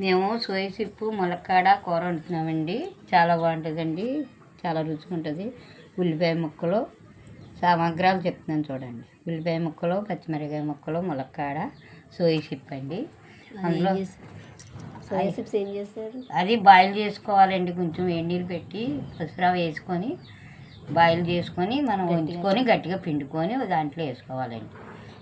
మేము soya chip ములక్కాడ కూర వండుతున్నామండి. చాలా బాగుంటుందండి, చాలా రుచిగా ఉంటుంది. ఉల్లిపాయ ముక్కలు సామగ్రాలు చెప్తున్నాను చూడండి. ఉల్లిపాయ ముక్కలు, పచ్చిమిరపకాయ ముక్కలు, ములక్కాడ, సోయా చిప్పు అండి. అందులో సోయా చిప్స్ ఏం చేస్తారు? అది బాయిల్ చేసుకోవాలండి. కొంచెం వేడి నీళ్ళు పెట్టి పసుపు వేసుకొని బాయిల్ చేసుకొని మనం ఉంచుకొని గట్టిగా పిండుకొని దాంట్లో వేసుకోవాలండి.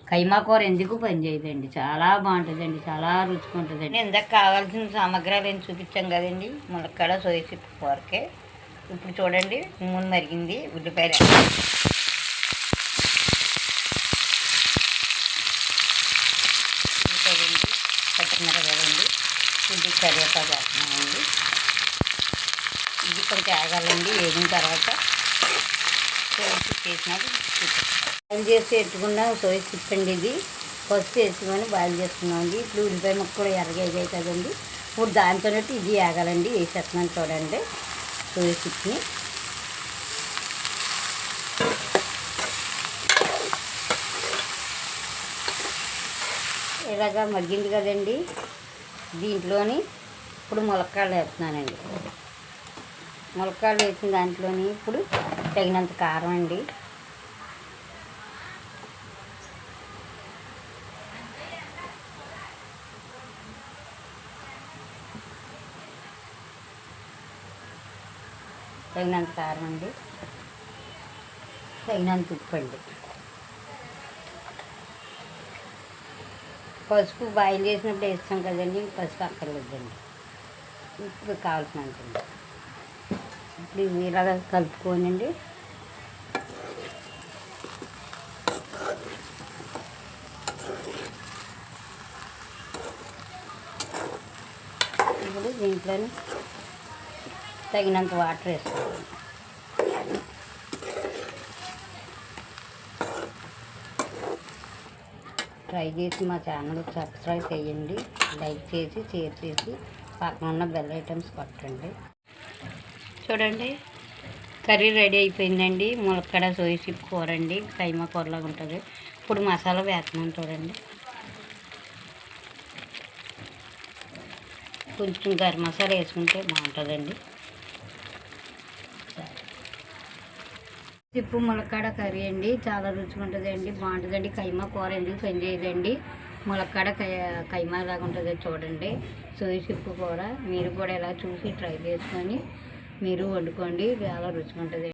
కైమా కూర ఎందుకు పని చేయదండి, చాలా బాగుంటుందండి, చాలా రుచిగా ఉంటుందండి. ఇందాక కావాల్సిన సామగ్రాలు ఏం చూపించాం కదండి, ములక్కాడ సోయా చిప్పు కూరకే. ఇప్పుడు చూడండి, నూనె మరిగింది, ఉల్లిపాయలు ఉల్లిపాయలండి, పచ్చిమిరపకాయలండి, కొంచెం కరివేపాకు వేస్తున్నామండి. ఇది కొంచెం ఆగాలండి. వేగిన తర్వాత సోయా చిప్పు వేసినట్టు బాయిల్ చేసి పెట్టుకున్న సోయా చిప్పు అండి. ఇది పసుపు వేసుకొని బాయిల్ చేసుకున్నామండి. ఇప్పుడు ఉల్లిపాయ ముక్కలు ఎరగేగాయి కదండి. ఇప్పుడు దాంతో ఇది ఆగాలండి. వేసేస్తున్నాను చూడండి సోయా చిప్ని. ఇలాగా మగ్గింది కదండి. దీంట్లోని ఇప్పుడు ములక్కాడలు వేస్తున్నానండి. ములక్కాడలు వేసిన దాంట్లోని ఇప్పుడు తగినంత కారం అండి, తగినంత కారం అండి, తగినంత ఉప్పు అండి, పసుపు బాయిల్ చేసినప్పుడు వేస్తాం కదండి. పసుపు అక్కర్లేదండి. ఇప్పుడు కావాల్సినంత ఇప్పుడు ఇలాగ కలుపుకోనండి. ఇప్పుడు దీంట్లోని తగినంత వాటర్ వేసుకోవాలి. ట్రై చేసి మా ఛానల్ సబ్స్క్రైబ్ చేయండి, లైక్ చేసి షేర్ చేసి పక్కన ఉన్న బెల్ ఐటమ్స్ కొట్టండి. చూడండి, కర్రీ రెడీ అయిపోయిందండి. ములక్కాడ సోయా చిప్పు కూర అండి, కైమా కూరలాగా ఉంటుంది. ఇప్పుడు మసాలా వేస్తున్నాను చూడండి. కొంచెం గరం మసాలా వేసుకుంటే బాగుంటుందండి. చిప్పు ములక్కాడ కర్రీ అండి, చాలా రుచిగా ఉంటుందండి, బాగుంటుందండి. కైమా కూర ఎందుకు పని చేయదండి, ములక్కాడ కైమా లాగా ఉంటుంది చూడండి. సోయా చిప్పు కూర మీరు కూడా ఇలా చూసి ట్రై చేసుకొని మీరు వండుకోండి, చాలా రుచిగా ఉంటుంది.